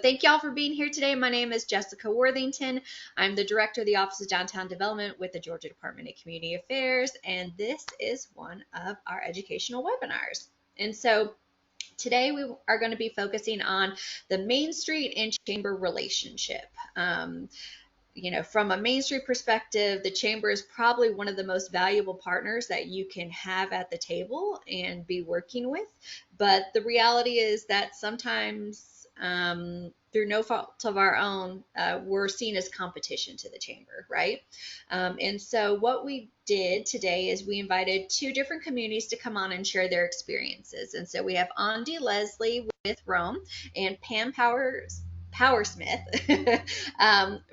Thank y'all for being here today. My name is Jessica Worthington. I'm the Director of the Office of Downtown Development with the Georgia Department of Community Affairs, and this is one of our educational webinars. And so today we are going to be focusing on the Main Street and Chamber relationship. From a Main Street perspective, the Chamber is probably one of the most valuable partners that you can have at the table and be working with. But the reality is that sometimes, through no fault of our own, we're seen as competition to the Chamber, right? And so what we did today is we invited two different communities to come on and share their experiences. And so we have Andy Leslie with Rome and Pam Powersmith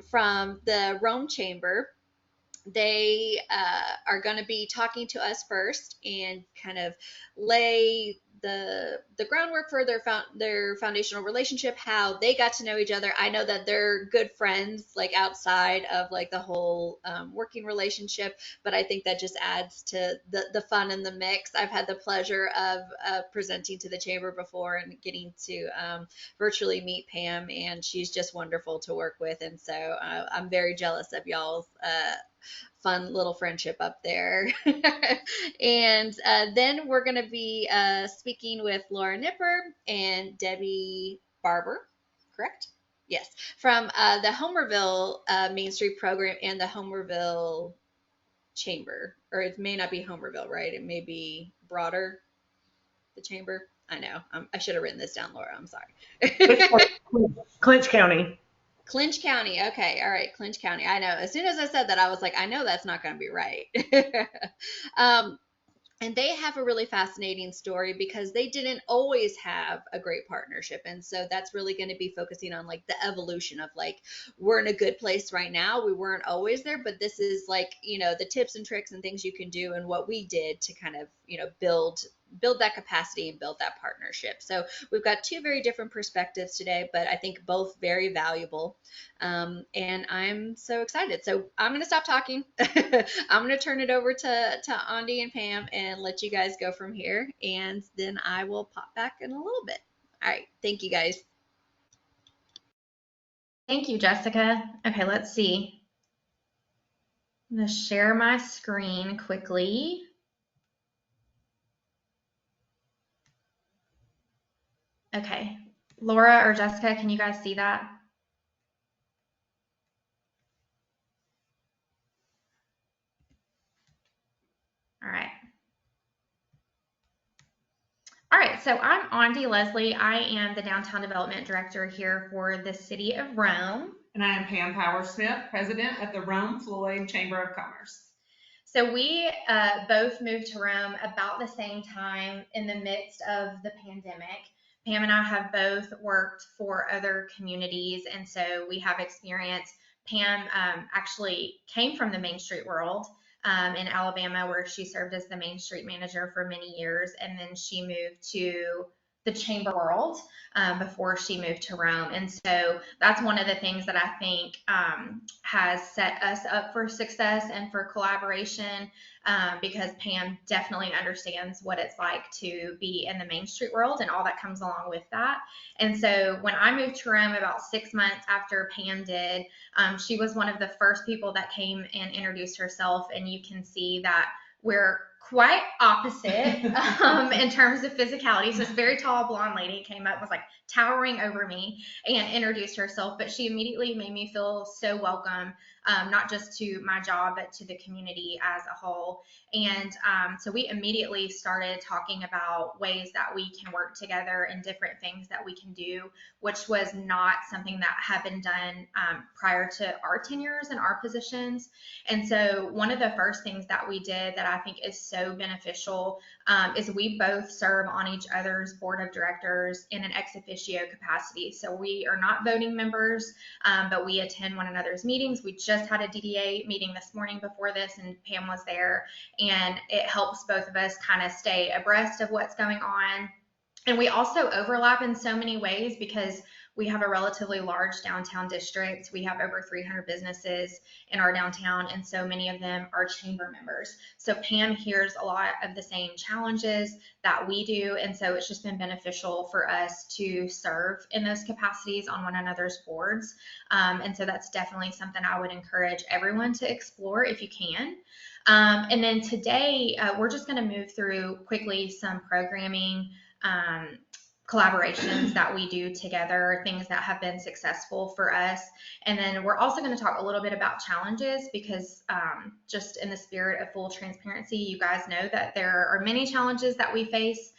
from the Rome Chamber. They are going to be talking to us first and kind of lay the groundwork for their foundational relationship, how they got to know each other. I know that they're good friends, like outside of like the whole working relationship, but I think that just adds to the fun and the mix. I've had the pleasure of presenting to the Chamber before and getting to virtually meet Pam, and she's just wonderful to work with. And so I'm very jealous of y'all's fun little friendship up there. And then we're going to be speaking with Laura Nipper and Debbie Barber, correct? Yes, from the Homerville Main Street program and the Homerville Chamber. Or it may not be Homerville, right? It may be broader, the Chamber. I know. I should have written this down, Laura. I'm sorry. Clinch County. Clinch County. Okay. All right. Clinch County. I know. As soon as I said that, I was like, I know that's not going to be right. And they have a really fascinating story because they didn't always have a great partnership. And so that's really going to be focusing on like the evolution of like, we're in a good place right now. We weren't always there, but this is like, the tips and tricks and things you can do and what we did to kind of, build that capacity and build that partnership. So we've got two very different perspectives today, but I think both very valuable. And I'm so excited. So I'm going to stop talking. I'm going to turn it over to Andy and Pam and let you guys go from here. And then I will pop back in a little bit. All right. Thank you, guys. Thank you, Jessica. Okay, let's see. I'm going to share my screen quickly. Okay, Laura or Jessica, can you guys see that? All right. All right, so I'm Andy Leslie. I am the Downtown Development Director here for the City of Rome. And I am Pam Powersmith, President at the Rome Floyd Chamber of Commerce. So we both moved to Rome about the same time in the midst of the pandemic. Pam and I have both worked for other communities, and so we have experience. Pam actually came from the Main Street world in Alabama, where she served as the Main Street manager for many years, and then she moved to the Chamber world before she moved to Rome. And so that's one of the things that I think has set us up for success and for collaboration, because Pam definitely understands what it's like to be in the Main Street world and all that comes along with that. And so when I moved to Rome about 6 months after Pam did, she was one of the first people that came and introduced herself, and you can see that we're quite opposite in terms of physicality. So this very tall blonde lady came up, was like towering over me and introduced herself, but she immediately made me feel so welcome, not just to my job, but to the community as a whole. And so we immediately started talking about ways that we can work together and different things that we can do, which was not something that had been done prior to our tenures and our positions. And so one of the first things that we did that I think is so beneficial is we both serve on each other's board of directors in an ex officio capacity. So we are not voting members, but we attend one another's meetings. We just had a DDA meeting this morning before this, and Pam was there, and it helps both of us kind of stay abreast of what's going on. And we also overlap in so many ways because we have a relatively large downtown district. We have over 300 businesses in our downtown, and so many of them are chamber members. So Pam hears a lot of the same challenges that we do, and so it's just been beneficial for us to serve in those capacities on one another's boards. And so that's definitely something I would encourage everyone to explore if you can. And then today, we're just going to move through quickly some programming collaborations that we do together, things that have been successful for us. And then we're also going to talk a little bit about challenges because just in the spirit of full transparency, you guys know that there are many challenges that we face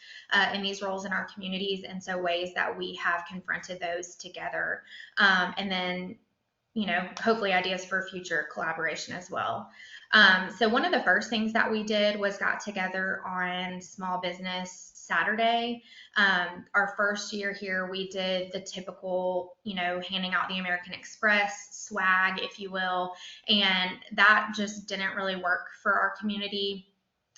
in these roles in our communities, and so ways that we have confronted those together. And then, hopefully ideas for future collaboration as well. So one of the first things that we did was got together on Small Business Saturday. Our first year here, we did the typical, handing out the American Express swag, if you will, and that just didn't really work for our community.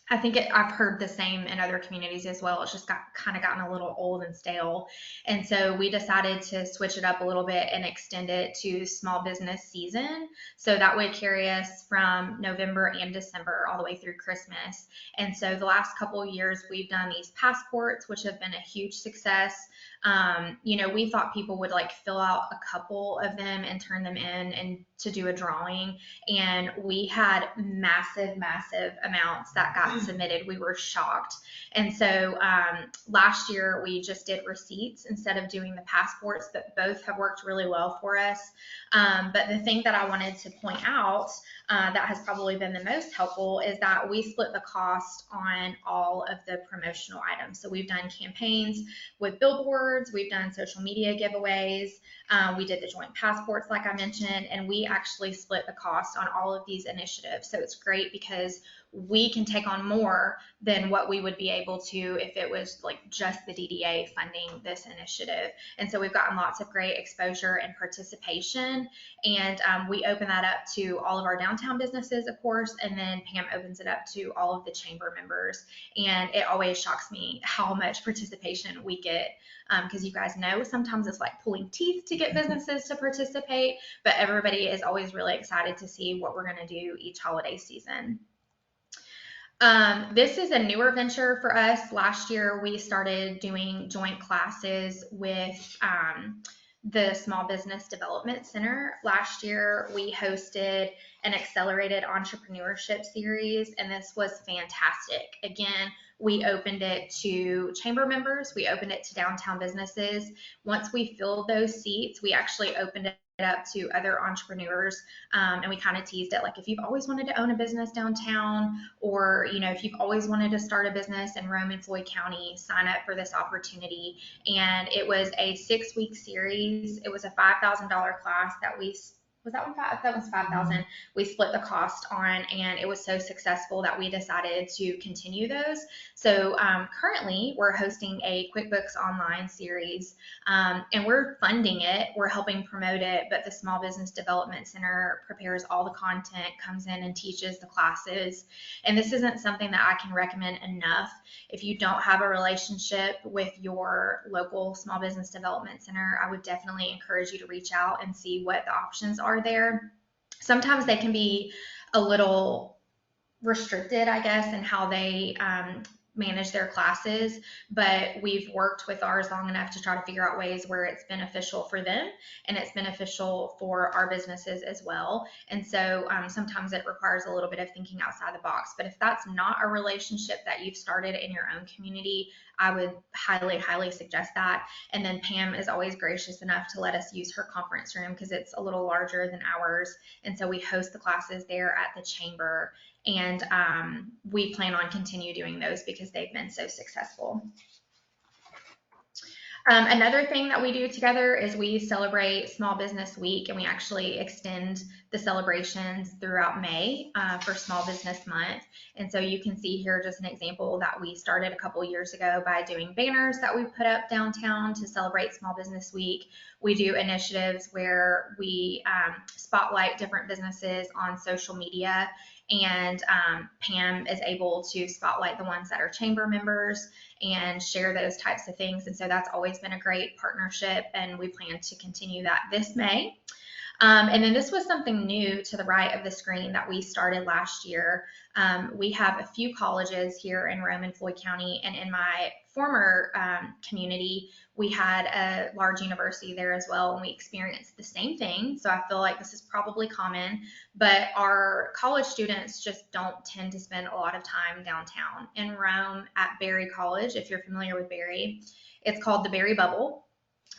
I think I've heard the same in other communities as well. It's just gotten a little old and stale. And so we decided to switch it up a little bit and extend it to small business season. So that would carry us from November and December all the way through Christmas. And so the last couple of years, we've done these passports, which have been a huge success. We thought people would fill out a couple of them and turn them in and to do a drawing. And we had massive amounts that got submitted. We were shocked. And so last year we just did receipts instead of doing the passports, but both have worked really well for us. But the thing that I wanted to point out that has probably been the most helpful is that we split the cost on all of the promotional items. So we've done campaigns with billboards, we've done social media giveaways, we did the joint passports like I mentioned, and we actually split the cost on all of these initiatives. So it's great because we can take on more than what we would be able to if it was just the DDA funding this initiative. And so we've gotten lots of great exposure and participation, and we open that up to all of our downtown businesses, of course, and then Pam opens it up to all of the chamber members. And it always shocks me how much participation we get, because you guys know sometimes it's like pulling teeth to get businesses to participate, but everybody is always really excited to see what we're going to do each holiday season. This is a newer venture for us. Last year, we started doing joint classes with the Small Business Development Center. Last year, we hosted an accelerated entrepreneurship series, and this was fantastic. Again, we opened it to chamber members. We opened it to downtown businesses. Once we filled those seats, we actually opened it up to other entrepreneurs, and we kind of teased it if you've always wanted to own a business downtown, or if you've always wanted to start a business in Rome and Floyd County, sign up for this opportunity. And it was a 6-week series. It was a $5,000 class that we was that one five? That was 5,000. We split the cost on, and it was so successful that we decided to continue those. So currently, we're hosting a QuickBooks Online series, and we're funding it. We're helping promote it, but the Small Business Development Center prepares all the content, comes in and teaches the classes. And this isn't something that I can recommend enough. If you don't have a relationship with your local Small Business Development Center, I would definitely encourage you to reach out and see what the options are there. Sometimes they can be a little restricted, I guess, in how they manage their classes, but we've worked with ours long enough to try to figure out ways where it's beneficial for them and it's beneficial for our businesses as well. And so sometimes it requires a little bit of thinking outside the box, but if that's not a relationship that you've started in your own community, I would highly suggest that. And then Pam is always gracious enough to let us use her conference room because it's a little larger than ours, and so we host the classes there at the chamber. And we plan on continue doing those because they've been so successful. Another thing that we do together is we celebrate Small Business Week, and we actually extend the celebrations throughout May for Small Business Month. And so you can see here just an example that we started a couple years ago by doing banners that we put up downtown to celebrate Small Business Week. We do initiatives where we spotlight different businesses on social media, and Pam is able to spotlight the ones that are chamber members and share those types of things. And so that's always been a great partnership, and we plan to continue that this May. And then this was something new to the right of the screen that we started last year. We have a few colleges here in Rome and Floyd County, and in my former community, we had a large university there as well, and we experienced the same thing. So I feel like this is probably common, but our college students just don't tend to spend a lot of time downtown. In Rome at Berry College, if you're familiar with Berry, it's called the Berry Bubble,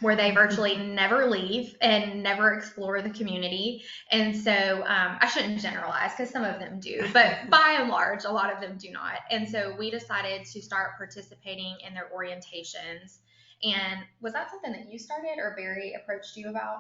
where they virtually never leave and never explore the community. And so I shouldn't generalize because some of them do, but by and large, a lot of them do not. And so we decided to start participating in their orientations. And was that something that you started or Barry approached you about?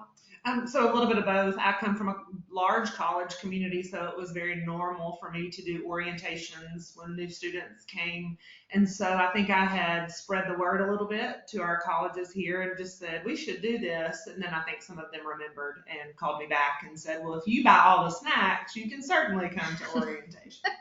So a little bit of both. I come from a large college community, so it was very normal for me to do orientations when new students came. And so I think I had spread the word a little bit to our colleges here and just said, we should do this. And then I think some of them remembered and called me back and said, well, if you buy all the snacks, you can certainly come to orientation.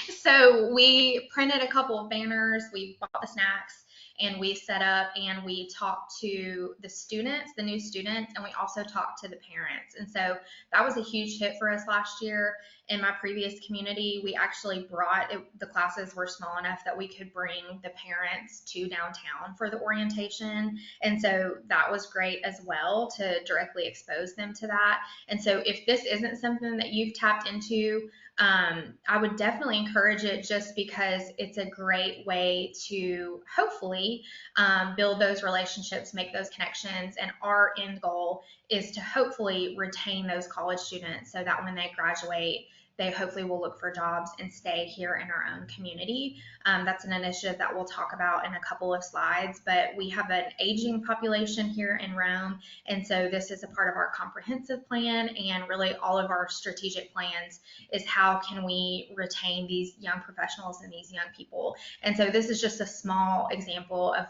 So we printed a couple of banners, we bought the snacks, and we set up and we talked to the students, the new students, and we also talked to the parents. And so that was a huge hit for us last year. In my previous community, we actually the classes were small enough that we could bring the parents to downtown for the orientation. And so that was great as well to directly expose them to that. And so if this isn't something that you've tapped into, I would definitely encourage it, just because it's a great way to hopefully build those relationships, make those connections. And our end goal is to hopefully retain those college students so that when they graduate, they hopefully will look for jobs and stay here in our own community. That's an initiative that we'll talk about in a couple of slides, but we have an aging population here in Rome. And so this is a part of our comprehensive plan, and really all of our strategic plans is how can we retain these young professionals and these young people. And so this is just a small example of,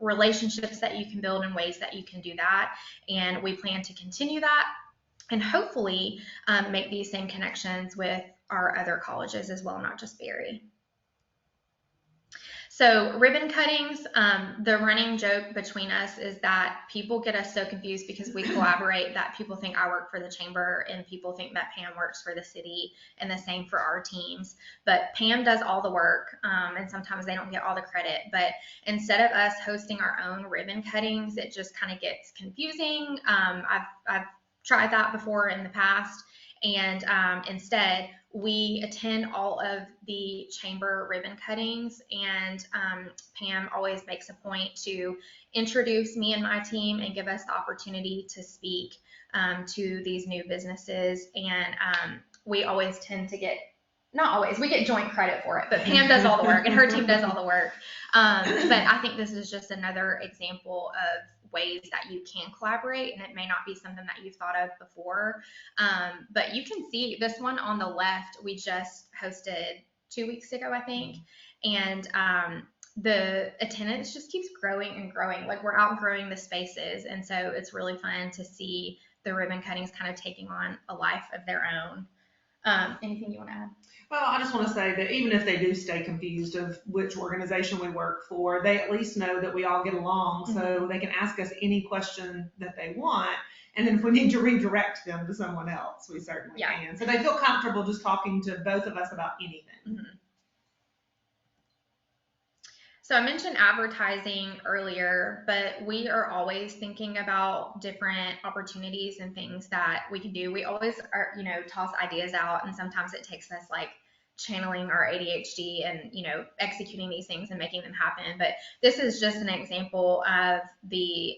relationships that you can build and ways that you can do that. And we plan to continue that and hopefully make these same connections with our other colleges as well, not just Berry. So ribbon cuttings, the running joke between us is that people get us so confused because we collaborate that people think I work for the chamber and people think that Pam works for the city, and the same for our teams. But Pam does all the work, and sometimes they don't get all the credit. But instead of us hosting our own ribbon cuttings, it just kind of gets confusing. I've tried that before in the past, and instead we attend all of the chamber ribbon cuttings, and Pam always makes a point to introduce me and my team and give us the opportunity to speak to these new businesses. And we always tend to get, not always, we get joint credit for it, but Pam does all the work and her team does all the work. But I think this is just another example of ways that you can collaborate, and it may not be something that you've thought of before. But you can see this one on the left, we just hosted 2 weeks ago, I think. And the attendance just keeps growing and growing. Like, we're outgrowing the spaces. And so it's really fun to see the ribbon cuttings kind of taking on a life of their own. Anything you want to add? Well, I just want to say that even if they do stay confused of which organization we work for, they at least know that we all get along, so they can ask us any question that they want. And then if we need to redirect them to someone else, we certainly can. So they feel comfortable just talking to both of us about anything. So I mentioned advertising earlier, but we are always thinking about different opportunities and things that we can do. We always are, toss ideas out, and sometimes it takes us like channeling our ADHD and, executing these things and making them happen. But this is just an example of the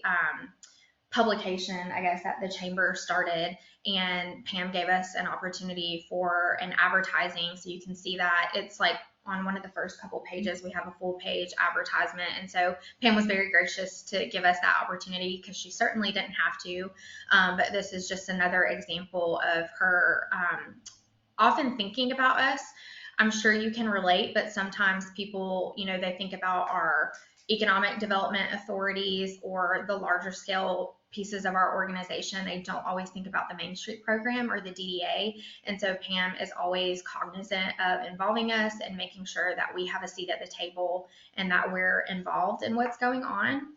publication, I guess, that the chamber started, and Pam gave us an opportunity for an advertising. So you can see that it's like on one of the first couple pages, we have a full page advertisement. And so Pam was very gracious to give us that opportunity because she certainly didn't have to. But this is just another example of her often thinking about us. I'm sure you can relate, but sometimes people, they think about our economic development authorities or the larger scale pieces of our organization, they don't always think about the Main Street program or the DDA. And so Pam is always cognizant of involving us and making sure that we have a seat at the table and that we're involved in what's going on.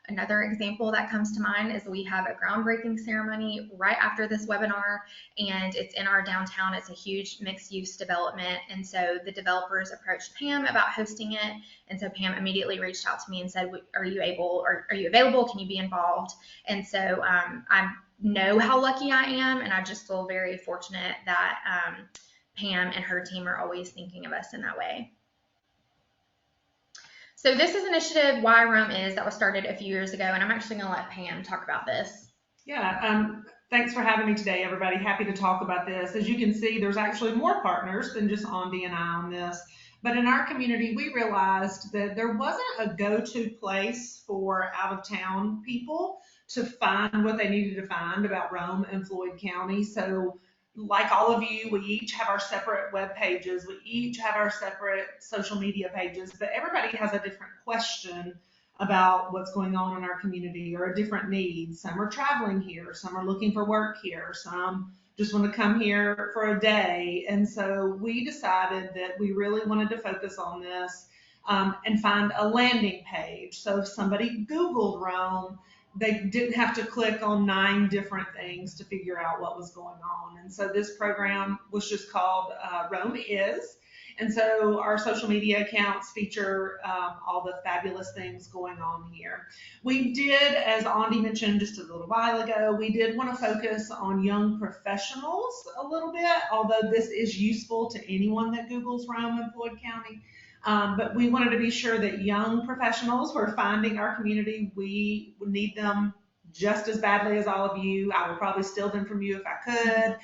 Another example that comes to mind is we have a groundbreaking ceremony right after this webinar, and it's in our downtown. It's a huge mixed use development. And so the developers approached Pam about hosting it. And so Pam immediately reached out to me and said, are you available? Can you be involved? And so I know how lucky I am, and I just feel very fortunate that Pam and her team are always thinking of us in that way. So this is an initiative Why Rome Is that was started a few years ago, and I'm actually going to let Pam talk about this. Yeah, thanks for having me today, everybody. Happy to talk about this. As you can see, there's actually more partners than just Andy and I on this. But in our community, we realized that there wasn't a go-to place for out-of-town people to find what they needed to find about Rome and Floyd County. So like all of you, we each have our separate web pages. We each have our separate social media pages, but everybody has a different question about what's going on in our community or a different need. Some are traveling here, some are looking for work here, some just want to come here for a day. And so we decided that we really wanted to focus on this and find a landing page. So if somebody Googled Rome, they didn't have to click on 9 different things to figure out what was going on. And so this program was just called Rome Is. And so our social media accounts feature all the fabulous things going on here. We did, as Andy mentioned just a little while ago, we did want to focus on young professionals a little bit, although this is useful to anyone that Googles Rome and Floyd County. But we wanted to be sure that young professionals were finding our community. We need them just as badly as all of you. I would probably steal them from you if I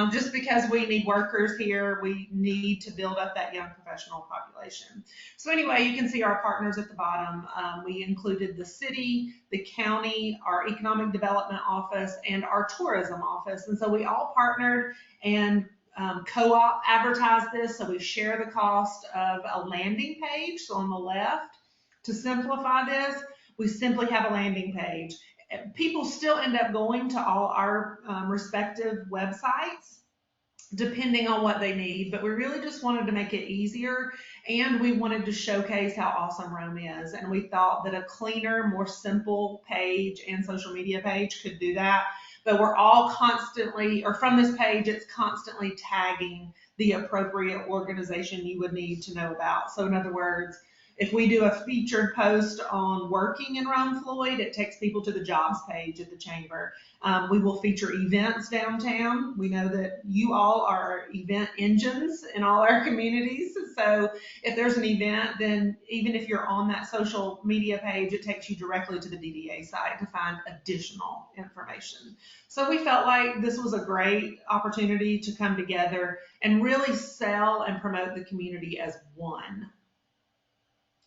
could. Just because we need workers here, we need to build up that young professional population. So anyway, you can see our partners at the bottom. We included the city, the county, our economic development office, and our tourism office. And so we all partnered and co-op advertise this, so we share the cost of a landing page. So on the left, to simplify this, we simply have a landing page. People still end up going to all our respective websites depending on what they need, but we really just wanted to make it easier, and we wanted to showcase how awesome Rome is. And we thought that a cleaner, more simple page and social media page could do that. But we're all constantly, or from this page, it's constantly tagging the appropriate organization you would need to know about. So in other words, if we do a featured post on working in Rome Floyd, it takes people to the jobs page at the chamber. We will feature events downtown. We know that you all are event engines in all our communities. So if there's an event, then even if you're on that social media page, it takes you directly to the DDA site to find additional information. So we felt like this was a great opportunity to come together and really sell and promote the community as one.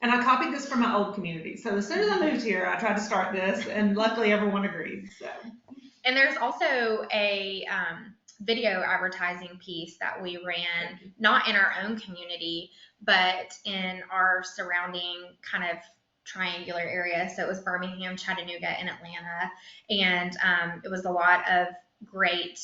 And I copied this from my old community. So as soon as I moved here, I tried to start this, and luckily everyone agreed. So. And there's also a video advertising piece that we ran, not in our own community, but in our surrounding kind of triangular area. So it was Birmingham, Chattanooga, and Atlanta. And it was a lot of great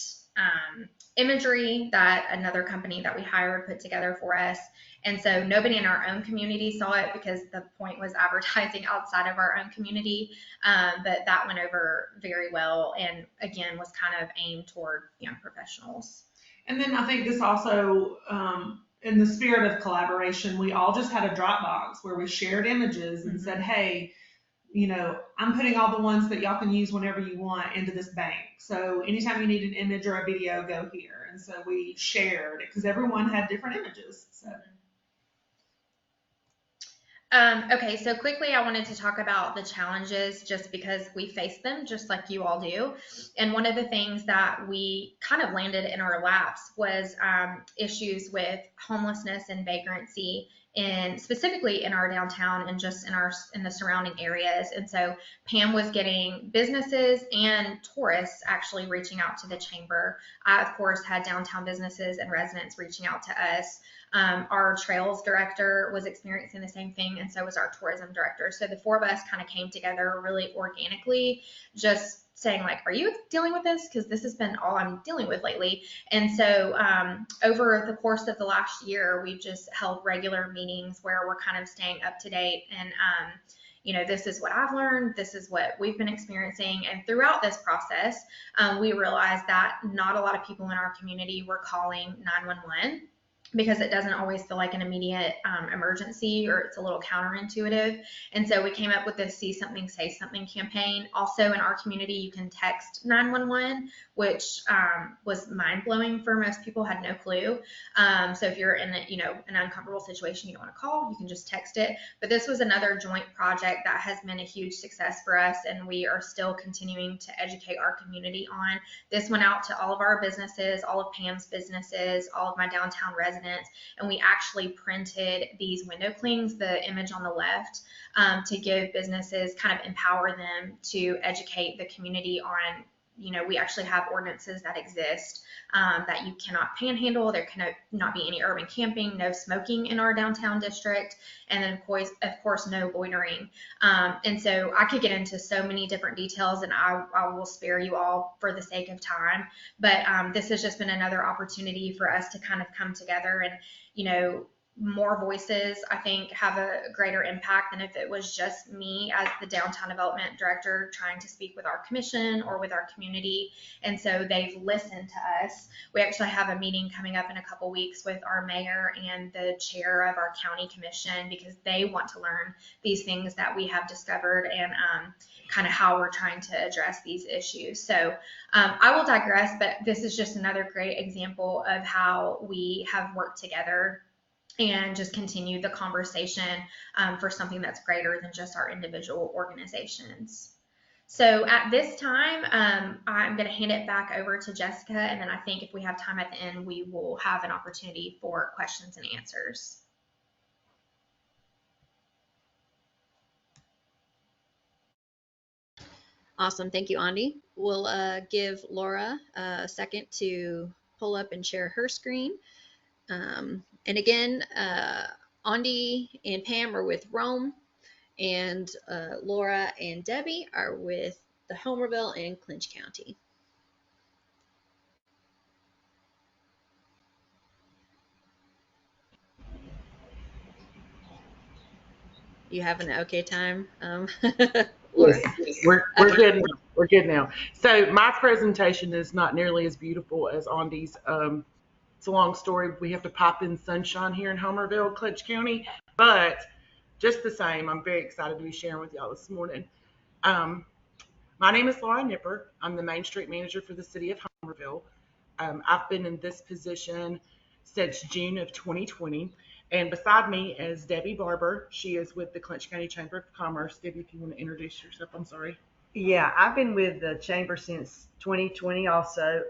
imagery that another company that we hired put together for us. And so nobody in our own community saw it because the point was advertising outside of our own community. But that went over very well, and again was kind of aimed toward young professionals. And then I think this also, in the spirit of collaboration, we all just had a Dropbox where we shared images and said, hey, you know, I'm putting all the ones that y'all can use whenever you want into this bank. So anytime you need an image or a video, go here. And so we shared it because everyone had different images. So. Okay, so quickly I wanted to talk about the challenges just because we face them just like you all do. And one of the things that we kind of landed in our laps was issues with homelessness and vagrancy, and specifically in our downtown and just in the surrounding areas. And so Pam was getting businesses and tourists actually reaching out to the chamber. I, of course, had downtown businesses and residents reaching out to us. Our trails director was experiencing the same thing, and so was our tourism director. So the four of us kind of came together really organically, just saying like, are you dealing with this? Because this has been all I'm dealing with lately. And so over the course of the last year, we've just held regular meetings where we're kind of staying up to date and this is what I've learned, this is what we've been experiencing. And throughout this process, we realized that not a lot of people in our community were calling 911 because it doesn't always feel like an immediate emergency, or it's a little counterintuitive. And so we came up with this See Something, Say Something campaign. Also in our community, you can text 911, which was mind blowing for most people, had no clue. So if you're in an uncomfortable situation, you don't want to call, you can just text it. But this was another joint project that has been a huge success for us, and we are still continuing to educate our community on. This went out to all of our businesses, all of Pam's businesses, all of my downtown residents, and we actually printed these window clings, the image on the left, to give businesses, kind of empower them to educate the community on, we actually have ordinances that exist, that you cannot panhandle, there cannot not be any urban camping, no smoking in our downtown district, and then of course no loitering. And so I could get into so many different details, and I will spare you all for the sake of time. But this has just been another opportunity for us to kind of come together and, more voices, I think, have a greater impact than if it was just me as the downtown development director trying to speak with our commission or with our community. And so they've listened to us. We actually have a meeting coming up in a couple weeks with our mayor and the chair of our county commission, because they want to learn these things that we have discovered and kind of how we're trying to address these issues. So I will digress, but this is just another great example of how we have worked together and just continue the conversation for something that's greater than just our individual organizations. So at this time, I'm going to hand it back over to Jessica, and then I think if we have time at the end, we will have an opportunity for questions and answers. Awesome. Thank you, Andi. We'll give Laura a second to pull up and share her screen. And again, Andi and Pam are with Rome, and Laura and Debbie are with the Homerville and Clinch County. You having an okay time, Laura? Yes, we're good now. We're good now. So my presentation is not nearly as beautiful as Andi's. It's a long story. We have to pop in sunshine here in Homerville, Clutch County, but just the same, I'm very excited to be sharing with y'all this morning. Um, my name is Laura Nipper. I'm the Main Street Manager for the City of Homerville. I've been in this position since June of 2020. And beside me is Debbie Barber. She is with the Clinch County Chamber of Commerce. Debbie, if you want to introduce yourself, I'm sorry. Yeah, I've been with the chamber since 2020 also.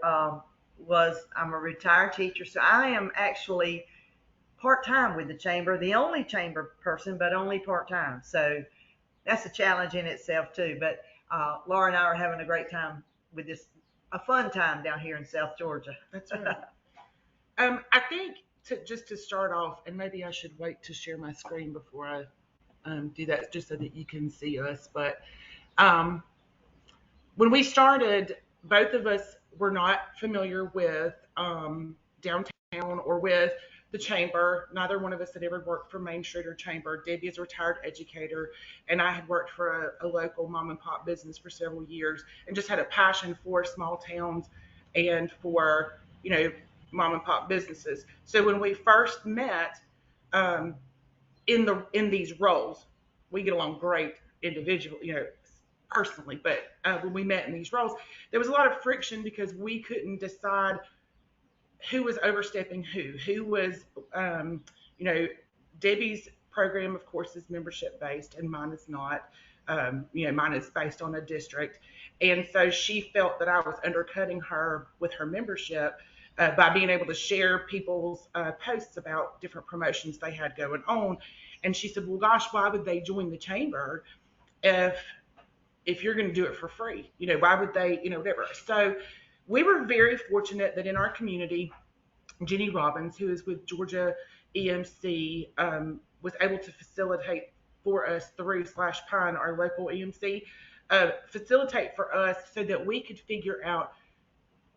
I'm a retired teacher, so I am actually part-time with the chamber, the only chamber person, but only part-time. So that's a challenge in itself too. But Laura and I are having a great time with this, a fun time down here in South Georgia. That's right. I think just to start off, and maybe I should wait to share my screen before I do that, just so that you can see us. But when we started, both of us were not familiar with downtown or with the chamber. Neither one of us had ever worked for Main Street or Chamber. Debbie is a retired educator, and I had worked for a local mom and pop business for several years, and just had a passion for small towns and for mom and pop businesses. So when we first met, um, in these roles, we get along great individually, personally. But when we met in these roles, there was a lot of friction because we couldn't decide who was overstepping who was, Debbie's program, of course, is membership based, and mine is not. Mine is based on a district, and so she felt that I was undercutting her with her membership by being able to share people's posts about different promotions they had going on. And she said, "Well, gosh, why would they join the chamber if you're going to do it for free? Why would they? Whatever." So we were very fortunate that in our community, Jenny Robbins, who is with Georgia EMC, was able to facilitate for us through /Pine, our local EMC, facilitate for us so that we could figure out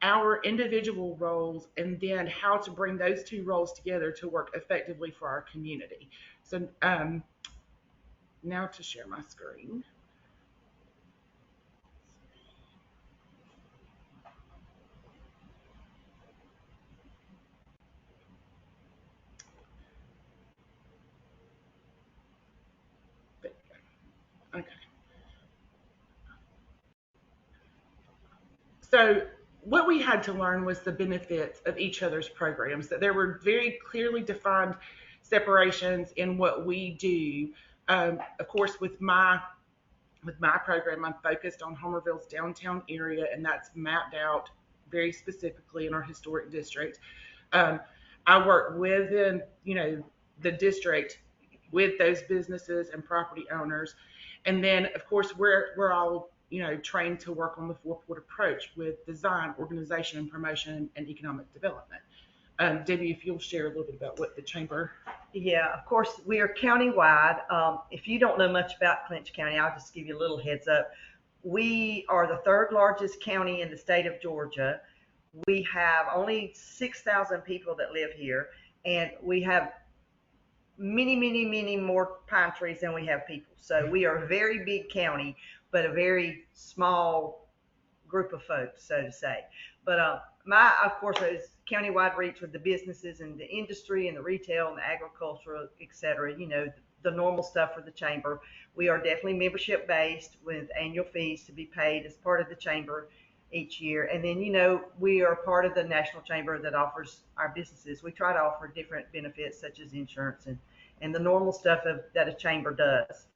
our individual roles and then how to bring those two roles together to work effectively for our community. So now to share my screen. Okay. So what we had to learn was the benefits of each other's programs, that there were very clearly defined separations in what we do. Of course, with my program, I'm focused on Homerville's downtown area, and that's mapped out very specifically in our historic district. Um, I work within, the district with those businesses and property owners, and then of course we're all trained to work on the four-point approach with design, organization, and promotion and economic development. Debbie, if you'll share a little bit about what the chamber. Yeah, of course, we are countywide. If you don't know much about Clinch County, I'll just give you a little heads up. We are the third largest county in the state of Georgia. We have only 6,000 people that live here, and we have many, many, many more pine trees than we have people. So we are a very big county, but a very small group of folks, so to say. But my, of course, is countywide reach with the businesses and the industry and the retail and the agriculture, et cetera. The normal stuff for the chamber. We are definitely membership based with annual fees to be paid as part of the chamber each year. And then, we are part of the national chamber that offers our businesses. We try to offer different benefits such as insurance and the normal stuff that a chamber does.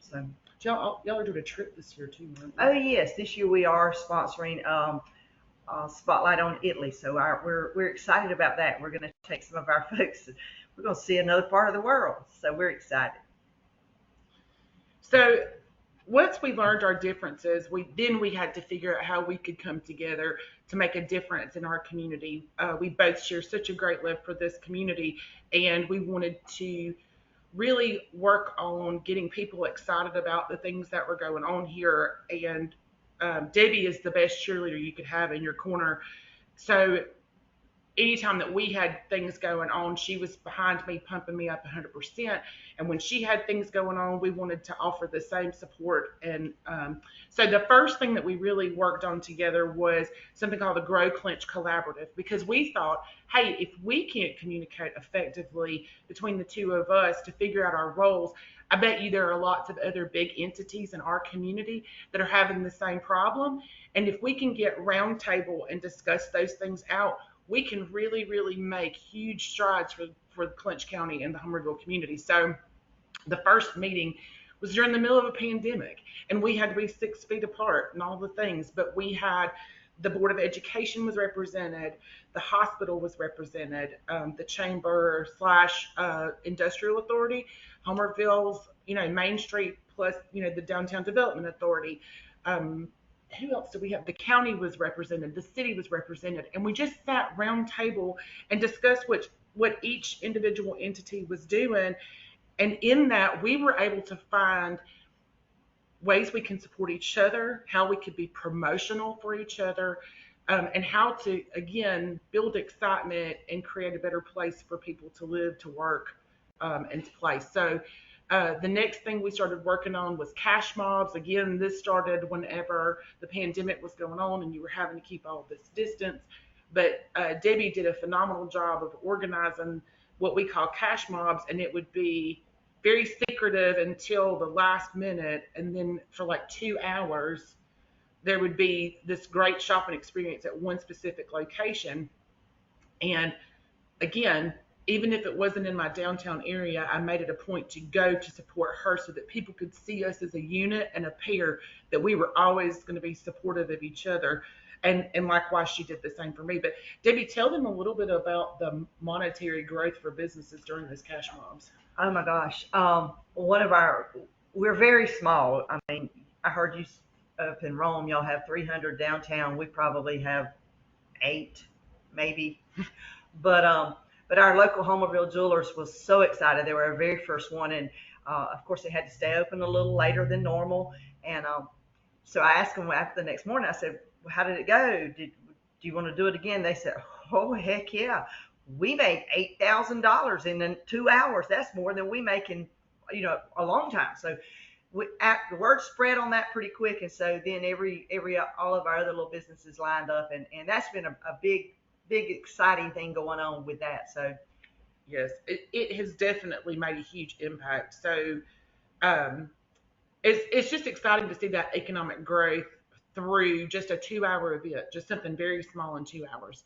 So. Y'all are doing a trip this year too, aren't you? Oh yes, this year we are sponsoring Spotlight on Italy, so we're excited about that. We're going to take some of our folks. We're going to see another part of the world, so we're excited. So once we learned our differences, we had to figure out how we could come together to make a difference in our community. We both share such a great love for this community, and we wanted to really work on getting people excited about the things that were going on here. And Debbie is the best cheerleader you could have in your corner. So anytime that we had things going on, she was behind me, pumping me up 100%. And when she had things going on, we wanted to offer the same support. And so the first thing that we really worked on together was something called the Grow Clinch Collaborative, because we thought, hey, if we can't communicate effectively between the two of us to figure out our roles, I bet you there are lots of other big entities in our community that are having the same problem. And if we can get roundtable and discuss those things out, we can really, really make huge strides for Clinch County and the Hummerville community. So the first meeting was during the middle of a pandemic, and we had to be 6 feet apart and all the things, but we had the Board of Education was represented, the hospital was represented, the chamber slash industrial authority, Hummerville's, Main Street plus, the Downtown Development Authority. Who else did we have? The county was represented, the city was represented, and we just sat round table and discussed what each individual entity was doing. And in that, we were able to find ways we can support each other, how we could be promotional for each other, and how to, again, build excitement and create a better place for people to live, to work, and to play. So the next thing we started working on was cash mobs. Again, this started whenever the pandemic was going on and you were having to keep all this distance. But Debbie did a phenomenal job of organizing what we call cash mobs, and it would be very secretive until the last minute. And then for like 2 hours, there would be this great shopping experience at one specific location. And again, even if it wasn't in my downtown area, I made it a point to go to support her so that people could see us as a unit and a pair, that we were always going to be supportive of each other. And likewise, she did the same for me. But Debbie, tell them a little bit about the monetary growth for businesses during those cash mobs. Oh my gosh. We're very small. I mean, I heard you up in Rome, y'all have 300 downtown. We probably have 8, maybe. But our local Homerville Jewelers was so excited. They were our very first one. And of course, they had to stay open a little later than normal. And So I asked them after the next morning, I said, well, how did it go? Do you want to do it again? They said, oh, heck yeah. We made $8,000 in 2 hours. That's more than we make in, a long time. So the word spread on that pretty quick. And so then all of our other little businesses lined up. And that's been a big, big, exciting thing going on with that. So, Yes, it has definitely made a huge impact. So um, it's just exciting to see that economic growth through just a 2 hour event, just something very small in 2 hours.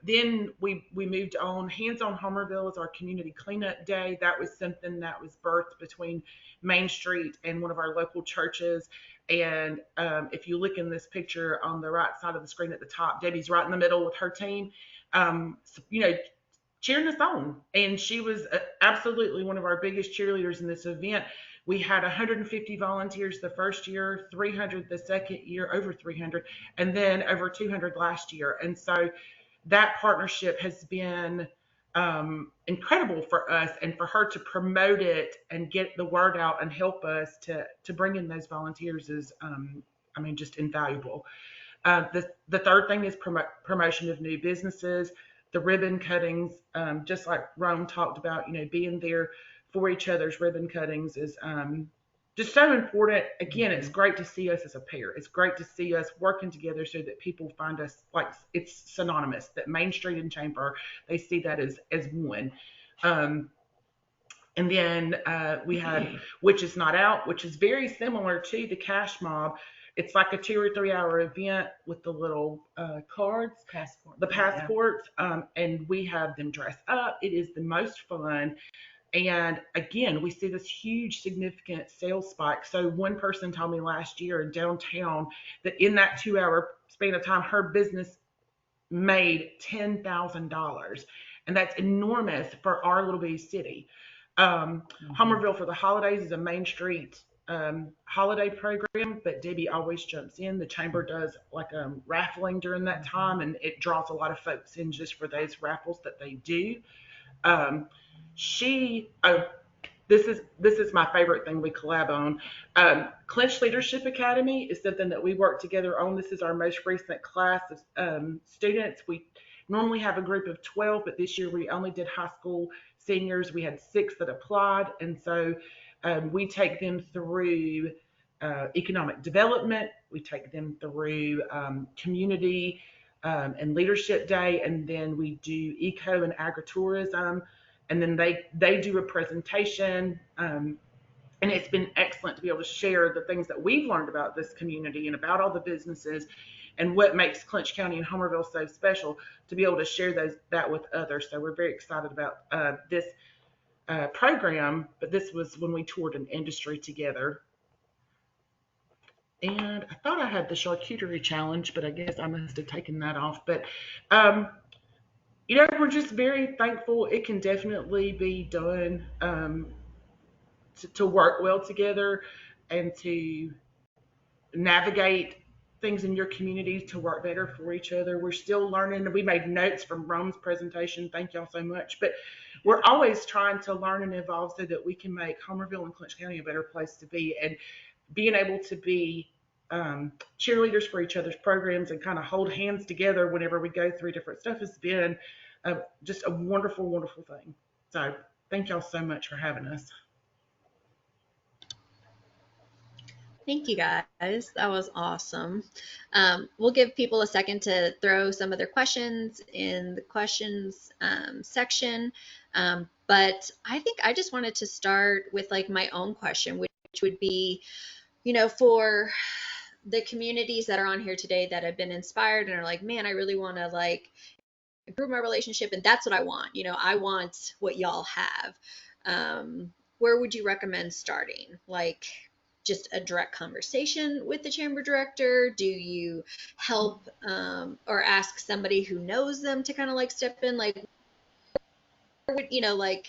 Then we moved on. Hands on Homerville is our community cleanup day. That was something that was birthed between Main Street and one of our local churches. And if you look in this picture on the right side of the screen at the top, Debbie's right in the middle with her team. So, cheering us on. And she was absolutely one of our biggest cheerleaders in this event. We had 150 volunteers the first year, 300 the second year, over 300, and then over 200 last year. And so that partnership has been incredible for us, and for her to promote it and get the word out and help us to bring in those volunteers is, just invaluable. The third thing is promotion of new businesses, the ribbon cuttings, just like Rome talked about, being there for each other's ribbon cuttings is just so important. Again, it's great to see us as a pair. It's great to see us working together so that people find us like it's synonymous, that Main Street and Chamber, they see that as one. Um, and then we had Witches Not Out, which is very similar to the Cash Mob. It's like a 2 or 3 hour event with the little cards, passport. the passports, and we have them dress up. It is the most fun. And again, we see this huge, significant sales spike. So one person told me last year in downtown that in that 2 hour span of time, her business made $10,000, and that's enormous for our little bitty city. Homerville for the holidays is a Main Street holiday program, but Debbie always jumps in. The chamber does like raffling during that time, and it draws a lot of folks in just for those raffles that they do. Um, she this is my favorite thing we collab on. Clinch Leadership Academy is something that we work together on. This is our most recent class of students. We normally have a group of 12, but this year we only did high school seniors. We had 6 that applied, and so we take them through economic development. We take them through community and leadership day, and then we do eco and agritourism, and then they do a presentation. And it's been excellent to be able to share the things that we've learned about this community and about all the businesses and what makes Clinch County and Homerville so special, to be able to share that with others. So we're very excited about this program, but this was when we toured an industry together. And I thought I had the charcuterie challenge, but I guess I must have taken that off. But we're just very thankful. It can definitely be done to work well together and to navigate things in your community to work better for each other. We're still learning. We made notes from Rome's presentation. Thank y'all so much. But we're always trying to learn and evolve so that we can make Homerville and Clinch County a better place to be. And being able to be cheerleaders for each other's programs and kind of hold hands together whenever we go through different stuff has been just a wonderful, wonderful thing. So thank y'all so much for having us. Thank you guys. That was awesome. We'll give people a second to throw some of their questions in the questions section. But I think I just wanted to start with like my own question, which would be, for the communities that are on here today that have been inspired and are like, man, I really want to like improve my relationship, and that's what I want. I want what y'all have. Where would you recommend starting? Like, just a direct conversation with the chamber director? Do you help or ask somebody who knows them to kind of like step in? Like, like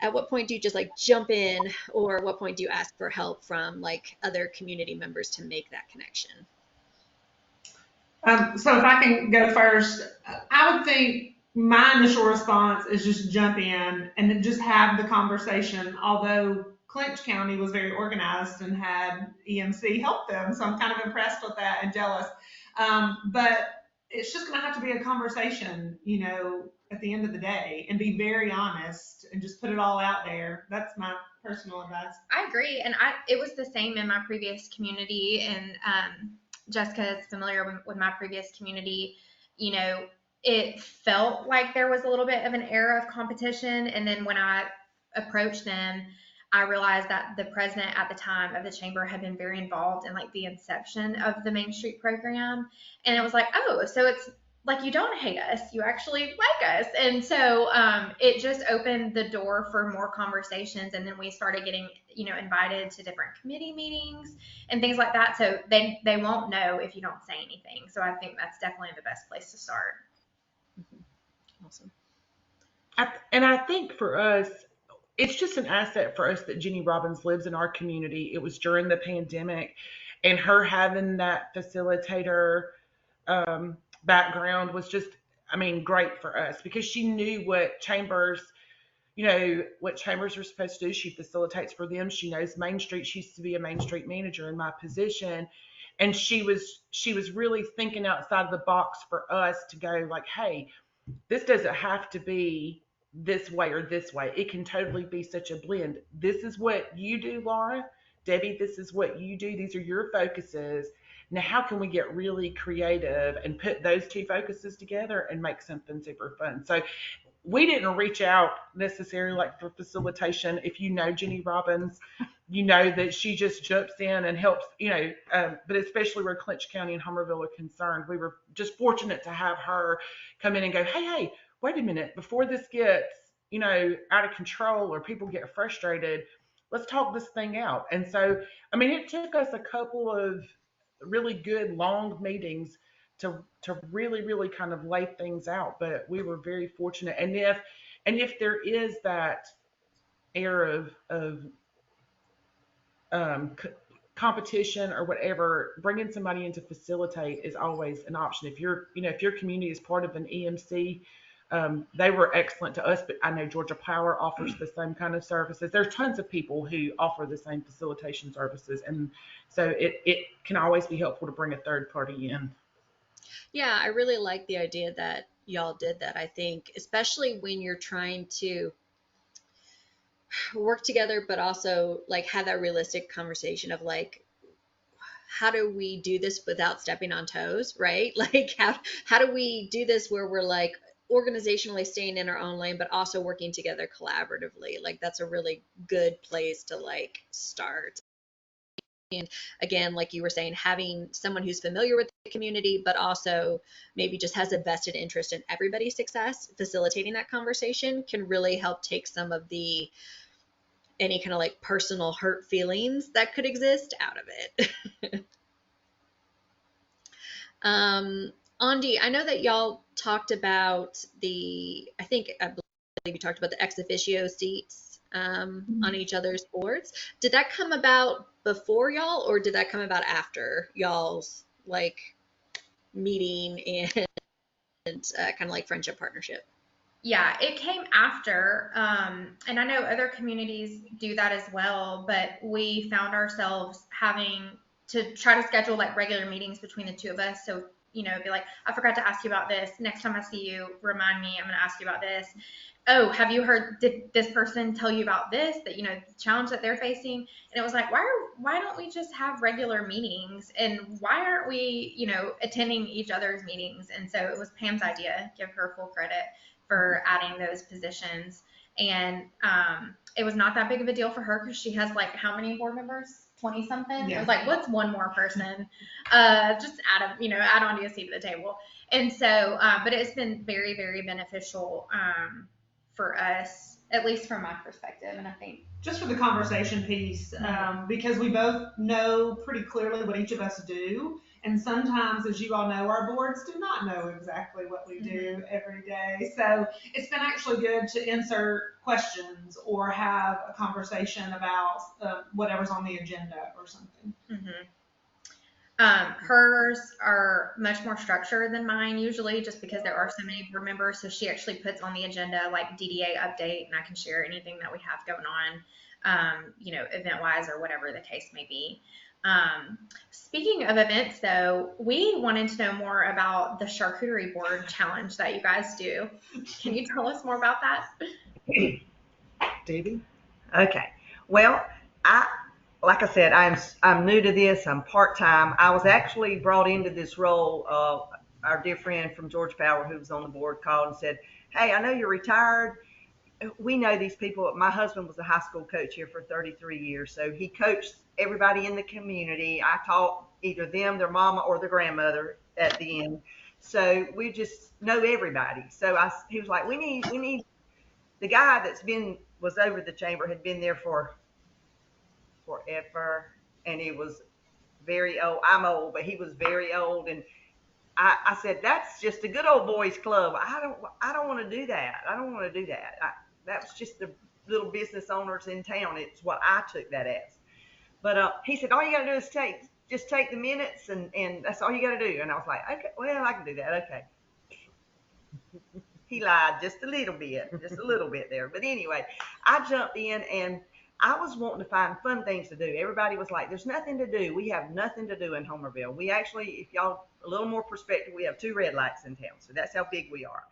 at what point do you just like jump in, or at what point do you ask for help from like other community members to make that connection? So if I can go first, I would think my initial response is just jump in and then just have the conversation. Although Clinch County was very organized and had EMC help them. So I'm kind of impressed with that and jealous. But it's just going to have to be a conversation, at the end of the day, and be very honest and just put it all out there. That's my personal advice. I agree, and it was the same in my previous community, and Jessica is familiar with my previous community. It felt like there was a little bit of an air of competition, and then when I approached them, I realized that the president at the time of the chamber had been very involved in like the inception of the Main Street program, and it was like, oh, so it's like you don't hate us, you actually like us. And so it just opened the door for more conversations, and then we started getting invited to different committee meetings and things like that. So they won't know if you don't say anything. So I think that's definitely the best place to start. Awesome. And I think for us, it's just an asset for us that Jenny Robbins lives in our community. It was during the pandemic, and her having that facilitator background was just, I mean, great for us because she knew what chambers, what chambers are supposed to do. She facilitates for them. She knows Main Street. She used to be a Main Street manager in my position. And she was really thinking outside the box for us to go like, hey, this doesn't have to be this way or this way. It can totally be such a blend. This is what you do, Laura. Debbie, this is what you do. These are your focuses. Now, how can we get really creative and put those two focuses together and make something super fun? So we didn't reach out necessarily like for facilitation. If you know Jenny Robbins, you know that she just jumps in and helps, but especially where Clinch County and Hummerville are concerned, we were just fortunate to have her come in and go, hey, wait a minute, before this gets, out of control or people get frustrated, let's talk this thing out. And so, I mean, it took us a couple of really good long meetings to really kind of lay things out, but we were very fortunate. And if there is that air of competition or whatever, bringing somebody in to facilitate is always an option. If your community is part of an EMC, they were excellent to us, but I know Georgia Power offers the same kind of services. There's tons of people who offer the same facilitation services, and so it can always be helpful to bring a third party in. Yeah, I really like the idea that y'all did that. I think, especially when you're trying to work together, but also like have that realistic conversation of like, how do we do this without stepping on toes, right? Like, how do we do this where we're like organizationally staying in our own lane, but also working together collaboratively? Like, that's a really good place to like start. And again, like you were saying, having someone who's familiar with the community, but also maybe just has a vested interest in everybody's success, facilitating that conversation can really help take some of the any kind of like personal hurt feelings that could exist out of it. Andi, I know that y'all talked about I believe you talked about the ex officio seats on each other's boards. Did that come about before y'all, or did that come about after y'all's like meeting and kind of like friendship partnership? Yeah, it came after, and I know other communities do that as well, but we found ourselves having to try to schedule like regular meetings between the two of us. So, be like, I forgot to ask you about this. Next time I see you, remind me, I'm going to ask you about this. Oh, have you heard, did this person tell you about this, that, the challenge that they're facing? And it was like, why don't we just have regular meetings? And why aren't we, attending each other's meetings? And so it was Pam's idea, give her full credit for adding those positions. And it was not that big of a deal for her because she has like how many board members? 20 something. Yeah. It was like, what's one more person? Just add on to a seat at the table. And so, but it's been very, very beneficial for us, at least from my perspective. And I think just for the conversation piece, because we both know pretty clearly what each of us do. And sometimes, as you all know, our boards do not know exactly what we do every day. So it's been actually good to insert questions or have a conversation about whatever's on the agenda or something. Hers are much more structured than mine usually, just because there are so many board members. So she actually puts on the agenda like DDA update, and I can share anything that we have going on. event wise or whatever the case may be. Speaking of events, though, we wanted to know more about the charcuterie board challenge that you guys do. Can you tell us more about that? Davy? Okay. Well, I like I said, I'm new to this. I'm part time. I was actually brought into this role. Our dear friend from George Power, who was on the board, called and said, "Hey, I know you're retired. We know these people. My husband was a high school coach here for 33 years, so he coached everybody in the community. I taught either them, their mama, or their grandmother at the end. So we just know everybody. So he was like, we need the guy was over the chamber had been there for forever, and he was very old. I'm old, but he was very old, and I said, that's just a good old boys club. I don't want to do that. I don't want to do that. That was just the little business owners in town. It's what I took that as. But he said, all you got to do is just take the minutes, and that's all you got to do. And I was like, okay, well, I can do that. Okay. He lied just a little bit there. But anyway, I jumped in and I was wanting to find fun things to do. Everybody was like, there's nothing to do. We have nothing to do in Homerville. We actually, if y'all, a little more perspective, we have 2 red lights in town. So that's how big we are.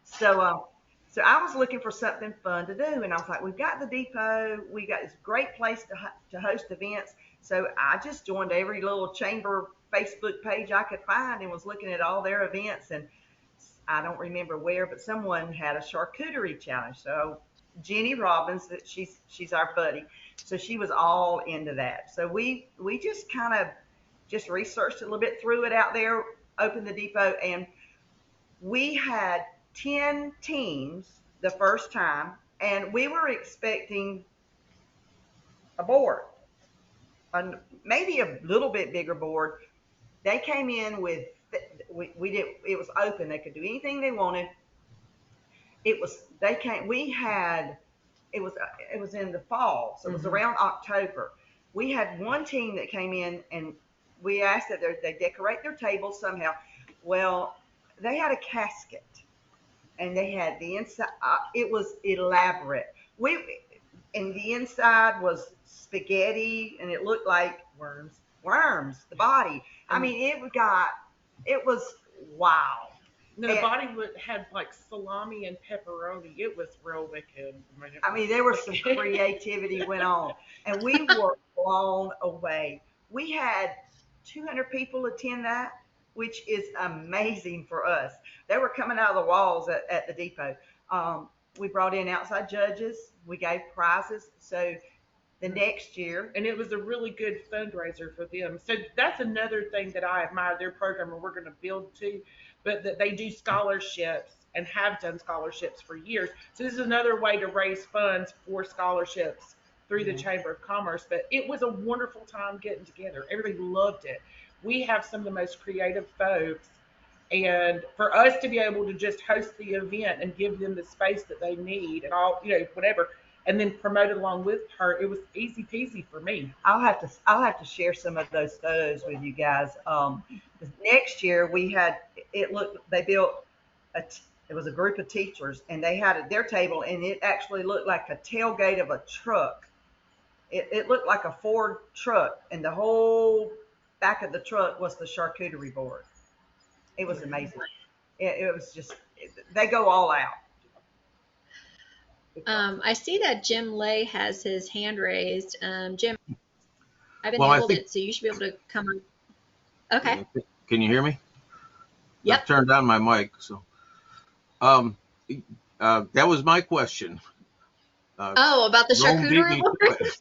So I was looking for something fun to do. And I was like, we've got the depot. We got this great place to host events. So I just joined every little chamber Facebook page I could find and was looking at all their events. And I don't remember where, but someone had a charcuterie challenge. So Jenny Robbins, that she's our buddy, so she was all into that. So we just kind of just researched a little bit, threw it out there, opened the depot, and we had 10 teams the first time, and we were expecting a board, maybe a little bit bigger board. They came in with we did it was open. They could do anything they wanted. It was they came we had it was in the fall, so it was around October. We had one team that came in and we asked that they decorate their tables somehow. Well, they had a casket and they had the inside. It was elaborate. We and the inside was spaghetti and it looked like worms, the body. I mean, it was wow. No, the body had like salami and pepperoni. It was real wicked. I mean, there was some creativity went on, and we were blown away. We had 200 people attend that, which is amazing for us. They were coming out of the walls at the depot. We brought in outside judges. We gave prizes. So the next year, and it was a really good fundraiser for them. So that's another thing that I admire their program, and we're going to build to, but that they do scholarships and have done scholarships for years. So this is another way to raise funds for scholarships through the Chamber of Commerce. But it was a wonderful time getting together. Everybody loved it. We have some of the most creative folks. And for us to be able to just host the event and give them the space that they need and all, whatever, and then promote it along with her, it was easy peasy for me. I'll have to share some of those photos with you guys. Next year they built it was a group of teachers and they had their table and it actually looked like a tailgate of a truck. It looked like a Ford truck and the whole back of the truck was the charcuterie board. It was amazing. It was just they go all out. I see that Jim Lay has his hand raised. Jim, I've Well, I enabled think, it, so you should be able to come on. Okay. can you hear me? I've Yep. turned on my mic. So, um, that was my question. Oh, about the Rome beat charcuterie me board? to it.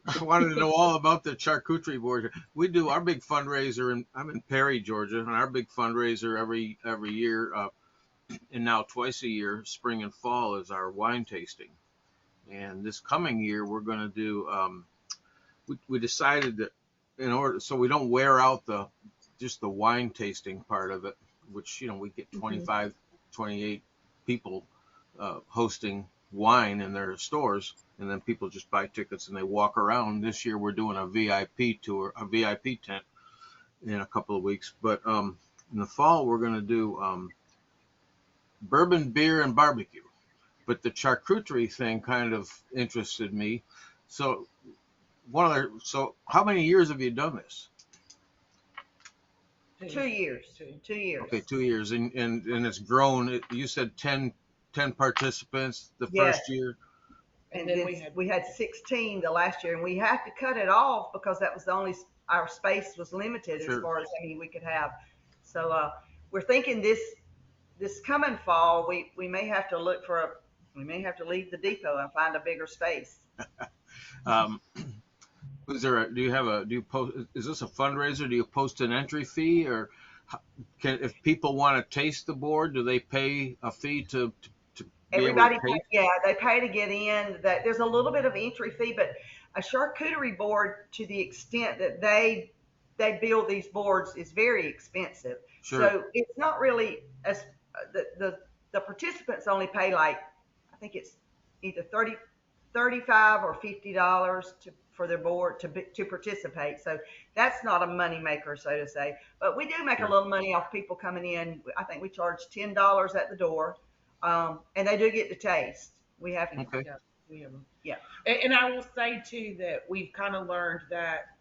I wanted to know all about the charcuterie board. We do our big fundraiser, and I'm in Perry, Georgia, and our big fundraiser every year, and now twice a year, spring and fall, is our wine tasting. And this coming year, we're going to do. We decided that in order so we don't wear out just the wine tasting part of it, which we get 25, 28 people hosting wine in their stores, and then people just buy tickets and they walk around. This year we're doing a VIP tour, a VIP tent in a couple of weeks. But in the fall we're going to do bourbon, beer, and barbecue. but the charcuterie thing kind of interested me. So so how many years have you done this? 2 years. 2 years. Okay, 2 years, and it's grown. You said 10 participants the Yes. first year. And then then we had 16 the last year, and we had to cut it off because that was the only, our space was limited as Sure. far as how many we could have. So we're thinking this coming fall, we may have to look for we may have to leave the depot and find a bigger space. Um, do you have do you post, is this a fundraiser? Do you post an entry fee, or if people want to taste the board, do they pay a fee to be able to Everybody, taste? yeah, they pay to get in. That there's a little bit of entry fee, but a charcuterie board, to the extent that they build these boards, is very expensive. Sure. So it's not really as the participants only pay, like, I think it's either 35 or $50 for their board to participate. So that's not a money maker, so to say. But we do make a Sure. little money off people coming in. I think we charge $10 at the door, and they do get to taste. We have, Okay. yeah. And I will say too that we've kind of learned that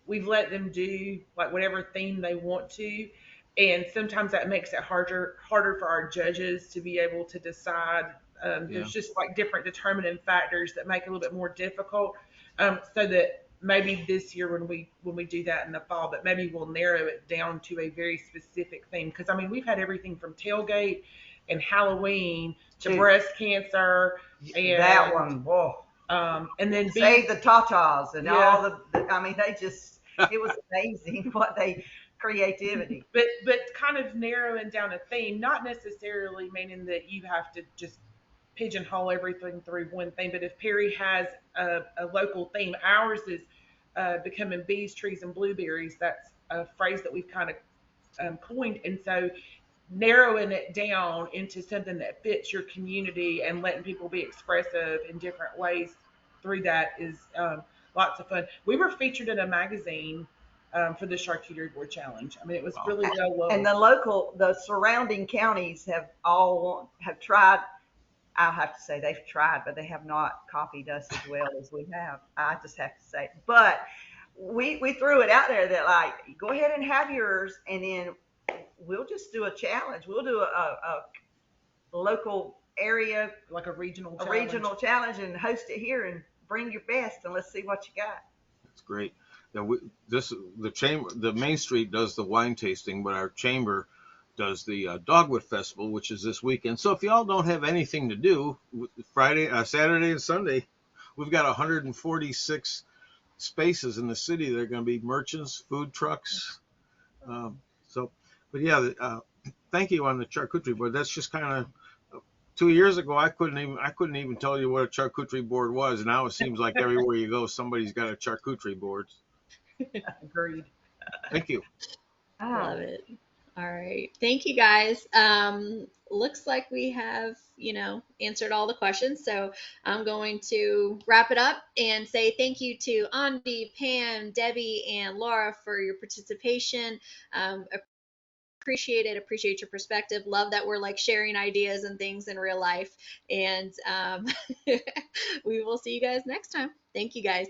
we've let them do like whatever theme they want to, and sometimes that makes it harder for our judges to be able to decide. Yeah. There's just like different determining factors that make it a little bit more difficult. So that maybe this year when we do that in the fall, but maybe we'll narrow it down to a very specific theme, because I mean we've had everything from tailgate and Halloween to breast cancer and That one, whoa. and then Save the Tatas and Yeah. all I mean, it was amazing what creativity. but kind of narrowing down a theme, not necessarily meaning that you have to just pigeonhole everything through one thing. But if Perry has a local theme, ours is becoming bees, trees, and blueberries. That's a phrase that we've kind of coined, and so narrowing it down into something that fits your community and letting people be expressive in different ways through that is lots of fun. We were featured in a magazine for the charcuterie board challenge. I mean, it was really well loved. And the surrounding counties have tried. I'll have to say they've tried, but they have not copied us as well as we have. I just have to say, but we threw it out there that, like, go ahead and have yours, and then we'll just do a challenge. We'll do a local area, like a regional challenge, and host it here and bring your best, and let's see what you got. That's great. Now the chamber, the Main Street does the wine tasting, but our chamber does the Dogwood Festival, which is this weekend. So if y'all don't have anything to do, Friday, Saturday, and Sunday, we've got 146 spaces in the city. They're going to be merchants, food trucks. But yeah, thank you on the charcuterie board. That's just kind of 2 years ago. I couldn't even tell you what a charcuterie board was. Now it seems like everywhere you go, somebody's got a charcuterie board. Agreed. Thank you. Love it. All right. Thank you, guys. Looks like we have, answered all the questions. So I'm going to wrap it up and say thank you to Andi, Pam, Debbie, and Laura for your participation. Appreciate it. Appreciate your perspective. Love that we're like sharing ideas and things in real life. And we will see you guys next time. Thank you, guys.